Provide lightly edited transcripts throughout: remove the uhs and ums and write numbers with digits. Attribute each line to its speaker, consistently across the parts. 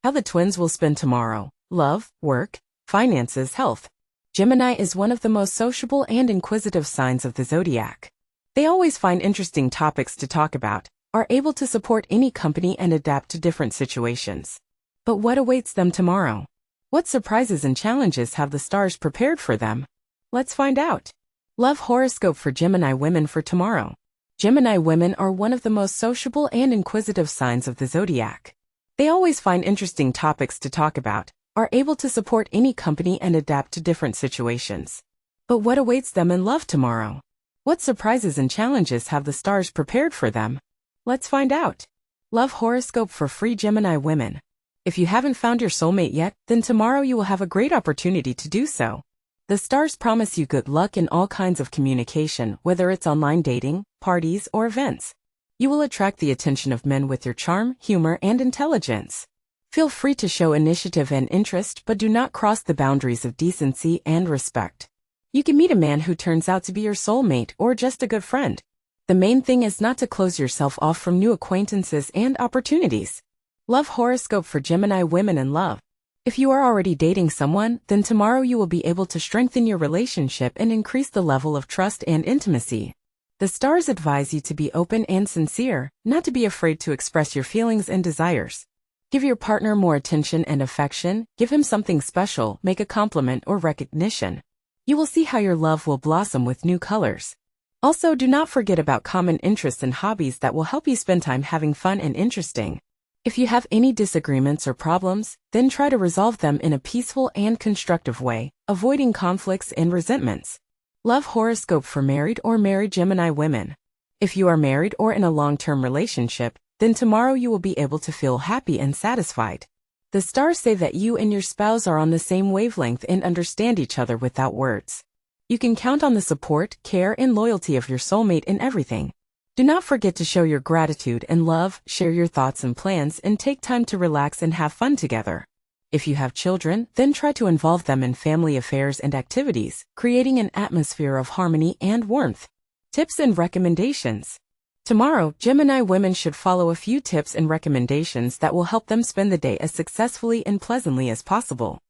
Speaker 1: How the twins will spend tomorrow. Love, work, finances, health. Gemini is one of the most sociable and inquisitive signs of the zodiac. They always find interesting topics to talk about, are able to support any company and adapt to different situations. But what awaits them tomorrow? What surprises and challenges have the stars prepared for them? Let's find out. Love horoscope for Gemini women for tomorrow. Gemini women are one of the most sociable and inquisitive signs of the zodiac. They always find interesting topics to talk about, are able to support any company and adapt to different situations. But what awaits them in love tomorrow? What surprises and challenges have the stars prepared for them? Let's find out. Love horoscope for free Gemini women. If you haven't found your soulmate yet, then tomorrow you will have a great opportunity to do so. The stars promise you good luck in all kinds of communication, whether it's online dating, parties, or events. You will attract the attention of men with your charm, humor, and intelligence. Feel free to show initiative and interest, but do not cross the boundaries of decency and respect. You can meet a man who turns out to be your soulmate or just a good friend. The main thing is not to close yourself off from new acquaintances and opportunities. Love horoscope for Gemini women in love. If you are already dating someone, then tomorrow you will be able to strengthen your relationship and increase the level of trust and intimacy. The stars advise you to be open and sincere, not to be afraid to express your feelings and desires. Give your partner more attention and affection, give him something special, make a compliment or recognition. You will see how your love will blossom with new colors. Also, do not forget about common interests and hobbies that will help you spend time having fun and interesting. If you have any disagreements or problems, then try to resolve them in a peaceful and constructive way, avoiding conflicts and resentments. Love horoscope for married or married Gemini women. If you are married or in a long-term relationship, then tomorrow you will be able to feel happy and satisfied. The stars say that you and your spouse are on the same wavelength and understand each other without words. You can count on the support, care, and loyalty of your soulmate in everything. Do not forget to show your gratitude and love, share your thoughts and plans, and take time to relax and have fun together. If you have children, then try to involve them in family affairs and activities, creating an atmosphere of harmony and warmth. Tips and recommendations. Tomorrow, Gemini women should follow a few tips and recommendations that will help them spend the day as successfully and pleasantly as possible.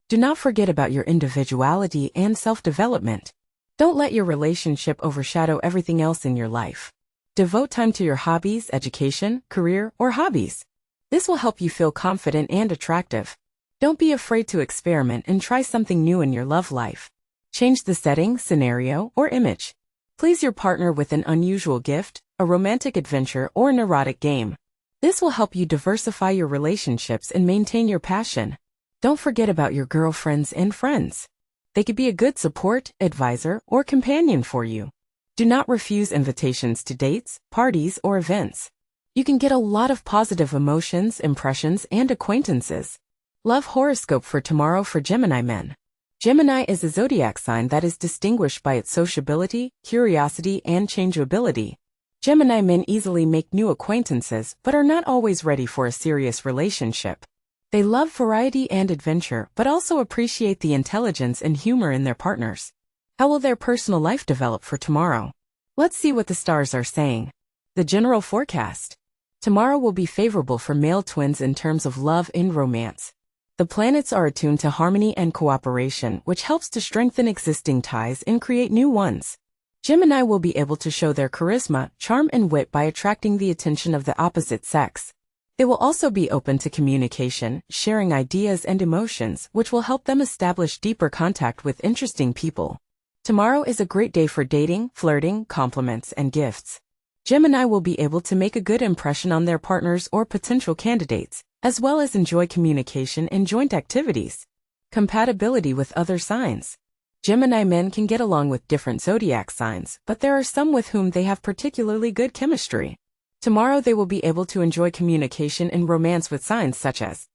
Speaker 1: Do not forget about your individuality and self-development. Don't let your relationship overshadow everything else in your life. Devote time to your hobbies, education, career, or hobbies. This will help you feel confident and attractive. Don't be afraid to experiment and try something new in your love life. Change the setting, scenario, or image. Please your partner with an unusual gift, a romantic adventure, or an erotic game. This will help you diversify your relationships and maintain your passion. Don't forget about your girlfriends and friends. They could be a good support, advisor, or companion for you. Do not refuse invitations to dates, parties, or events. You can get a lot of positive emotions, impressions, and acquaintances. Love horoscope for tomorrow for Gemini men. Gemini is a zodiac sign that is distinguished by its sociability, curiosity, and changeability. Gemini men easily make new acquaintances but are not always ready for a serious relationship. They love variety and adventure, but also appreciate the intelligence and humor in their partners. How will their personal life develop for tomorrow? Let's see what the stars are saying. The general forecast. Tomorrow will be favorable for male twins in terms of love and romance. The planets are attuned to harmony and cooperation, which helps to strengthen existing ties and create new ones. Gemini will be able to show their charisma, charm, and wit by attracting the attention of the opposite sex. They will also be open to communication, sharing ideas and emotions, which will help them establish deeper contact with interesting people. Tomorrow is a great day for dating, flirting, compliments, and gifts. Gemini will be able to make a good impression on their partners or potential candidates, as well as enjoy communication and joint activities. Compatibility with other signs. Gemini men can get along with different zodiac signs, but there are some with whom they have particularly good chemistry. Tomorrow they will be able to enjoy communication and romance with signs such as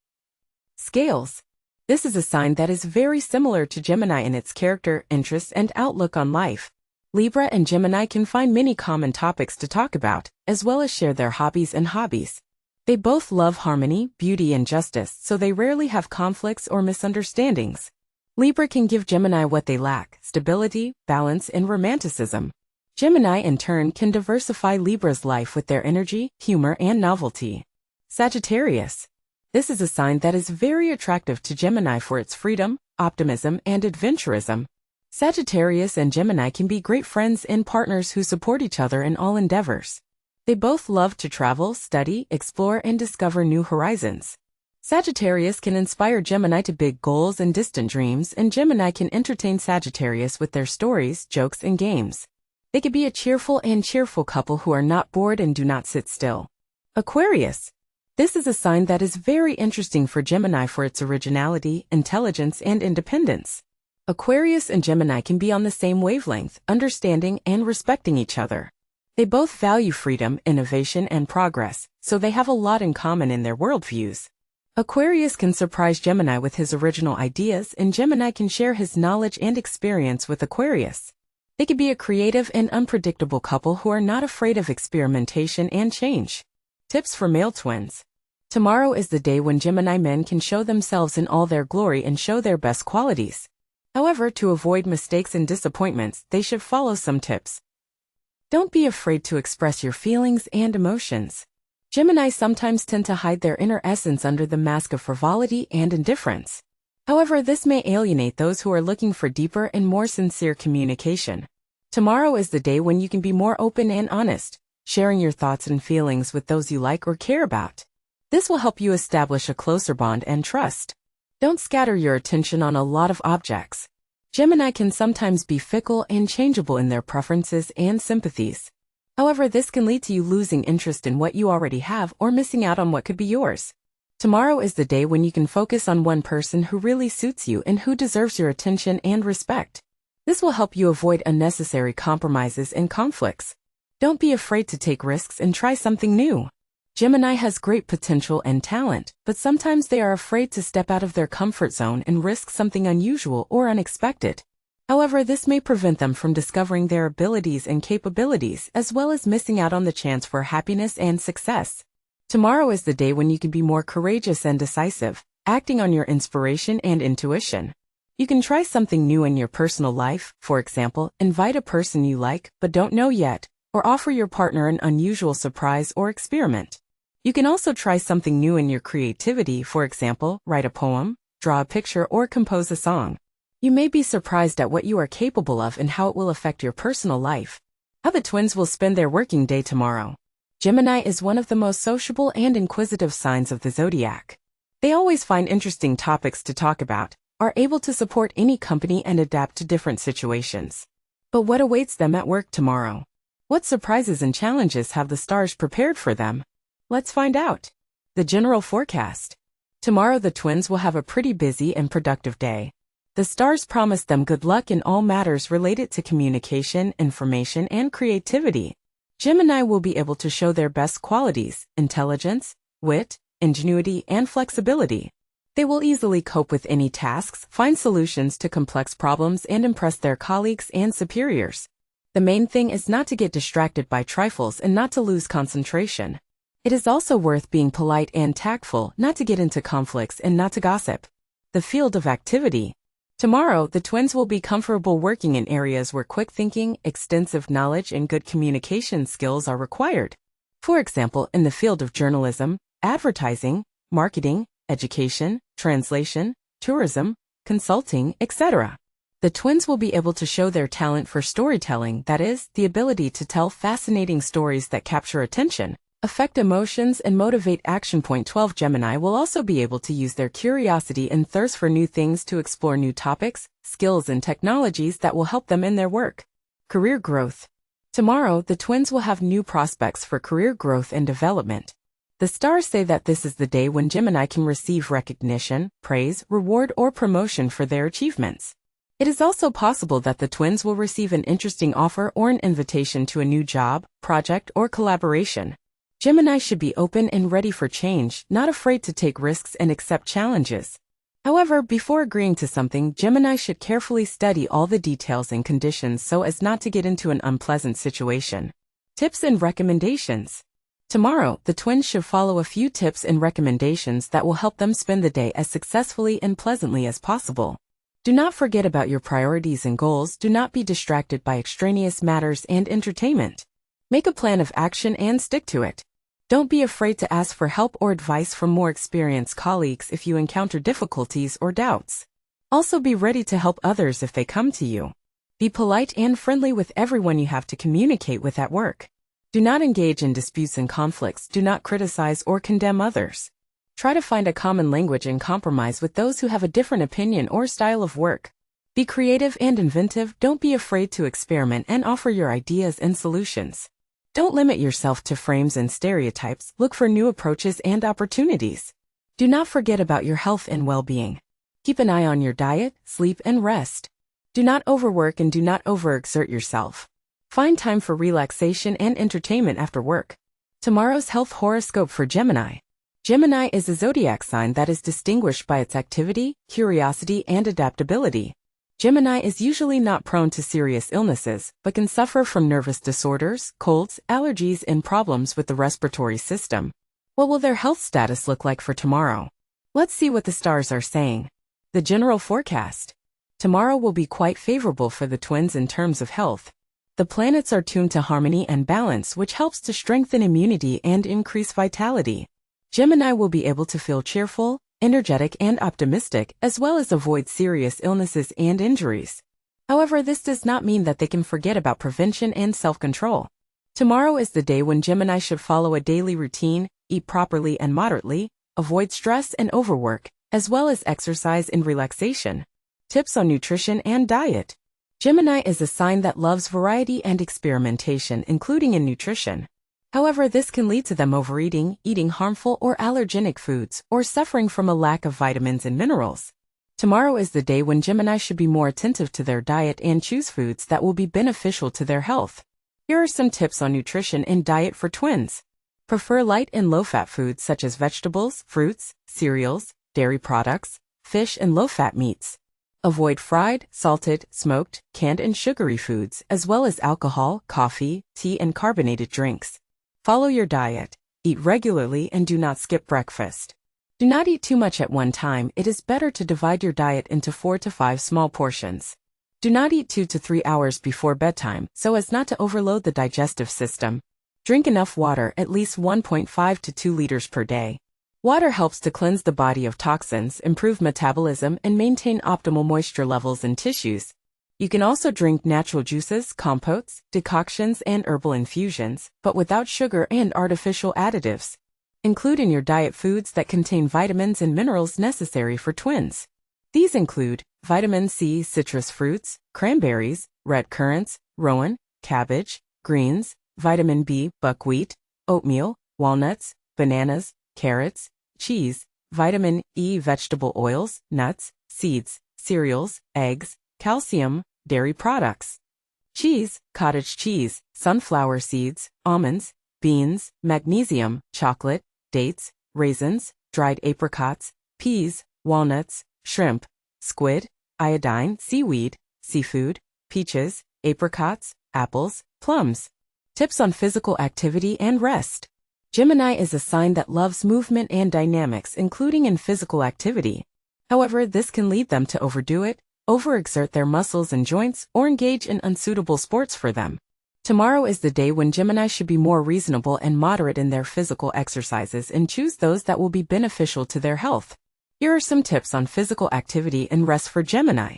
Speaker 1: Scales. This is a sign that is very similar to Gemini in its character, interests, and outlook on life. Libra and Gemini can find many common topics to talk about, as well as share their hobbies and hobbies. They both love harmony, beauty, and justice, so they rarely have conflicts or misunderstandings. Libra can give Gemini what they lack: stability, balance, and romanticism. Gemini, in turn, can diversify Libra's life with their energy, humor, and novelty. Sagittarius. This is a sign that is very attractive to Gemini for its freedom, optimism, and adventurism. Sagittarius and Gemini can be great friends and partners who support each other in all endeavors. They both love to travel, study, explore, and discover new horizons. Sagittarius can inspire Gemini to big goals and distant dreams, and Gemini can entertain Sagittarius with their stories, jokes, and games. They could be a cheerful couple who are not bored and do not sit still. Aquarius. This is a sign that is very interesting for Gemini for its originality, intelligence, and independence. Aquarius and Gemini can be on the same wavelength, understanding and respecting each other. They both value freedom, innovation, and progress, so they have a lot in common in their worldviews. Aquarius can surprise Gemini with his original ideas, and Gemini can share his knowledge and experience with Aquarius. They could be a creative and unpredictable couple who are not afraid of experimentation and change. Tips for male twins. Tomorrow is the day when Gemini men can show themselves in all their glory and show their best qualities. However, to avoid mistakes and disappointments, they should follow some tips. Don't be afraid to express your feelings and emotions. Gemini sometimes tend to hide their inner essence under the mask of frivolity and indifference. However, this may alienate those who are looking for deeper and more sincere communication. Tomorrow is the day when you can be more open and honest, sharing your thoughts and feelings with those you like or care about. This will help you establish a closer bond and trust. Don't scatter your attention on a lot of objects. Gemini can sometimes be fickle and changeable in their preferences and sympathies. However, this can lead to you losing interest in what you already have or missing out on what could be yours. Tomorrow is the day when you can focus on one person who really suits you and who deserves your attention and respect. This will help you avoid unnecessary compromises and conflicts. Don't be afraid to take risks and try something new. Gemini has great potential and talent, but sometimes they are afraid to step out of their comfort zone and risk something unusual or unexpected. However, this may prevent them from discovering their abilities and capabilities, as well as missing out on the chance for happiness and success. Tomorrow is the day when you can be more courageous and decisive, acting on your inspiration and intuition. You can try something new in your personal life, for example, invite a person you like but don't know yet, or offer your partner an unusual surprise or experiment. You can also try something new in your creativity, for example, write a poem, draw a picture, or compose a song. You may be surprised at what you are capable of and how it will affect your personal life. How the twins will spend their working day tomorrow. Gemini is one of the most sociable and inquisitive signs of the zodiac. They always find interesting topics to talk about, are able to support any company and adapt to different situations. But what awaits them at work tomorrow? What surprises and challenges have the stars prepared for them? Let's find out. The general forecast. Tomorrow the twins will have a pretty busy and productive day. The stars promise them good luck in all matters related to communication, information, and creativity. Gemini will be able to show their best qualities, intelligence, wit, ingenuity, and flexibility. They will easily cope with any tasks, find solutions to complex problems, and impress their colleagues and superiors. The main thing is not to get distracted by trifles and not to lose concentration. It is also worth being polite and tactful, not to get into conflicts and not to gossip. The field of activity. Tomorrow, the twins will be comfortable working in areas where quick thinking, extensive knowledge, and good communication skills are required. For example, in the field of journalism, advertising, marketing, education, translation, tourism, consulting, etc. The twins will be able to show their talent for storytelling, that is, the ability to tell fascinating stories that capture attention, affect emotions, and motivate action. Point 12 Gemini will also be able to use their curiosity and thirst for new things to explore new topics, skills, and technologies that will help them in their work. Career growth. Tomorrow, the twins will have new prospects for career growth and development. The stars say that this is the day when Gemini can receive recognition, praise, reward, or promotion for their achievements. It is also possible that the twins will receive an interesting offer or an invitation to a new job, project, or collaboration. Gemini should be open and ready for change, not afraid to take risks and accept challenges. However, before agreeing to something, Gemini should carefully study all the details and conditions so as not to get into an unpleasant situation. Tips and recommendations. Tomorrow, the twins should follow a few tips and recommendations that will help them spend the day as successfully and pleasantly as possible. Do not forget about your priorities and goals. Do not be distracted by extraneous matters and entertainment. Make a plan of action and stick to it. Don't be afraid to ask for help or advice from more experienced colleagues if you encounter difficulties or doubts. Also be ready to help others if they come to you. Be polite and friendly with everyone you have to communicate with at work. Do not engage in disputes and conflicts. Do not criticize or condemn others. Try to find a common language and compromise with those who have a different opinion or style of work. Be creative and inventive. Don't be afraid to experiment and offer your ideas and solutions. Don't limit yourself to frames and stereotypes. Look for new approaches and opportunities. Do not forget about your health and well-being. Keep an eye on your diet, sleep, and rest. Do not overwork and do not overexert yourself. Find time for relaxation and entertainment after work. Tomorrow's health horoscope for Gemini. Gemini is a zodiac sign that is distinguished by its activity, curiosity, and adaptability. Gemini is usually not prone to serious illnesses, but can suffer from nervous disorders, colds, allergies, and problems with the respiratory system. What will their health status look like for tomorrow? Let's see what the stars are saying. The general forecast. Tomorrow will be quite favorable for the twins in terms of health. The planets are tuned to harmony and balance, which helps to strengthen immunity and increase vitality. Gemini will be able to feel cheerful, energetic, and optimistic, as well as avoid serious illnesses and injuries. However, this does not mean that they can forget about prevention and self-control. Tomorrow is the day when Gemini should follow a daily routine, eat properly and moderately, avoid stress and overwork, as well as exercise and relaxation. Tips on nutrition and diet. Gemini is a sign that loves variety and experimentation, including in nutrition. However, this can lead to them overeating, eating harmful or allergenic foods, or suffering from a lack of vitamins and minerals. Tomorrow is the day when Gemini should be more attentive to their diet and choose foods that will be beneficial to their health. Here are some tips on nutrition and diet for twins. Prefer light and low-fat foods such as vegetables, fruits, cereals, dairy products, fish, and low-fat meats. Avoid fried, salted, smoked, canned, and sugary foods, as well as alcohol, coffee, tea, and carbonated drinks. Follow your diet. Eat regularly and do not skip breakfast. Do not eat too much at one time. It is better to divide your diet into 4 to 5 small portions. Do not eat 2 to 3 hours before bedtime, so as not to overload the digestive system. Drink enough water, at least 1.5 to 2 liters per day. Water helps to cleanse the body of toxins, improve metabolism, and maintain optimal moisture levels in tissues. You can also drink natural juices, compotes, decoctions, and herbal infusions, but without sugar and artificial additives. Include in your diet foods that contain vitamins and minerals necessary for twins. These include vitamin C, citrus fruits, cranberries, red currants, rowan, cabbage, greens, vitamin B, buckwheat, oatmeal, walnuts, bananas, carrots, cheese, vitamin E, vegetable oils, nuts, seeds, cereals, eggs, calcium, dairy products. Cheese, cottage cheese, sunflower seeds, almonds, beans, magnesium, chocolate, dates, raisins, dried apricots, peas, walnuts, shrimp, squid, iodine, seaweed, seafood, peaches, apricots, apples, plums. Tips on physical activity and rest. Gemini is a sign that loves movement and dynamics, including in physical activity. However, this can lead them to overdo it, overexert their muscles and joints, or engage in unsuitable sports for them. Tomorrow is the day when Gemini should be more reasonable and moderate in their physical exercises and choose those that will be beneficial to their health. Here are some tips on physical activity and rest for Gemini.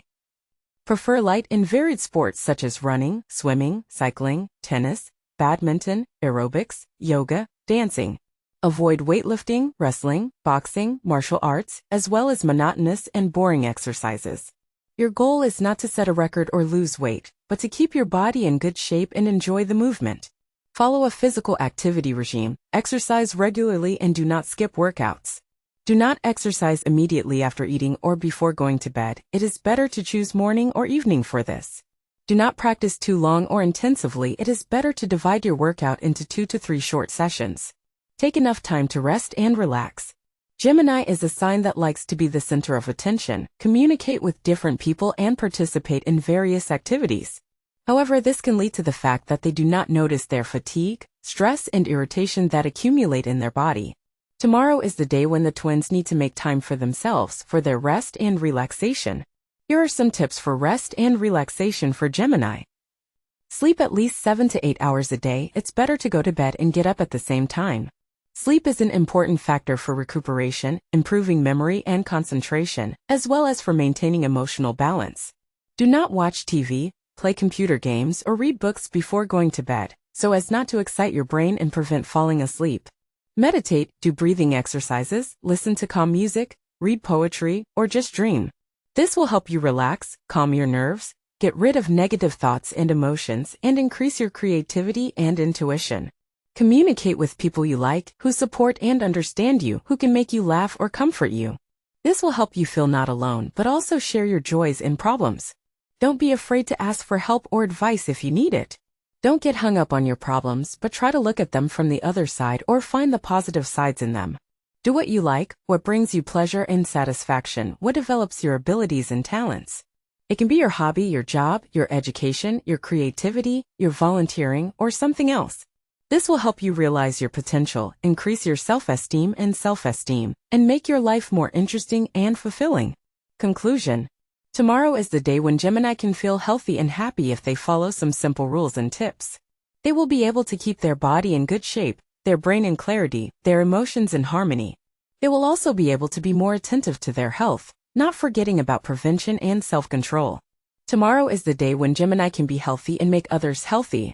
Speaker 1: Prefer light and varied sports such as running, swimming, cycling, tennis, badminton, aerobics, yoga, dancing. Avoid weightlifting, wrestling, boxing, martial arts, as well as monotonous and boring exercises. Your goal is not to set a record or lose weight, but to keep your body in good shape and enjoy the movement. Follow a physical activity regime, exercise regularly, and do not skip workouts. Do not exercise immediately after eating or before going to bed. It is better to choose morning or evening for this. Do not practice too long or intensively. It is better to divide your workout into 2 to 3 short sessions. Take enough time to rest and relax. Gemini is a sign that likes to be the center of attention, communicate with different people, and participate in various activities. However, this can lead to the fact that they do not notice their fatigue, stress, and irritation that accumulate in their body. Tomorrow is the day when the twins need to make time for themselves, for their rest and relaxation. Here are some tips for rest and relaxation for Gemini. Sleep at least 7 to 8 hours a day. It's better to go to bed and get up at the same time. Sleep is an important factor for recuperation, improving memory and concentration, as well as for maintaining emotional balance. Do not watch TV, play computer games, or read books before going to bed, so as not to excite your brain and prevent falling asleep. Meditate, do breathing exercises, listen to calm music, read poetry, or just dream. This will help you relax, calm your nerves, get rid of negative thoughts and emotions, and increase your creativity and intuition. Communicate with people you like, who support and understand you, who can make you laugh or comfort you. This will help you feel not alone, but also share your joys and problems. Don't be afraid to ask for help or advice if you need it. Don't get hung up on your problems, but try to look at them from the other side or find the positive sides in them. Do what you like, what brings you pleasure and satisfaction, what develops your abilities and talents. It can be your hobby, your job, your education, your creativity, your volunteering, or something else. This will help you realize your potential, increase your self-esteem, and make your life more interesting and fulfilling. Conclusion. Tomorrow is the day when Gemini can feel healthy and happy if they follow some simple rules and tips. They will be able to keep their body in good shape, their brain in clarity, their emotions in harmony. They will also be able to be more attentive to their health, not forgetting about prevention and self-control. Tomorrow is the day when Gemini can be healthy and make others healthy.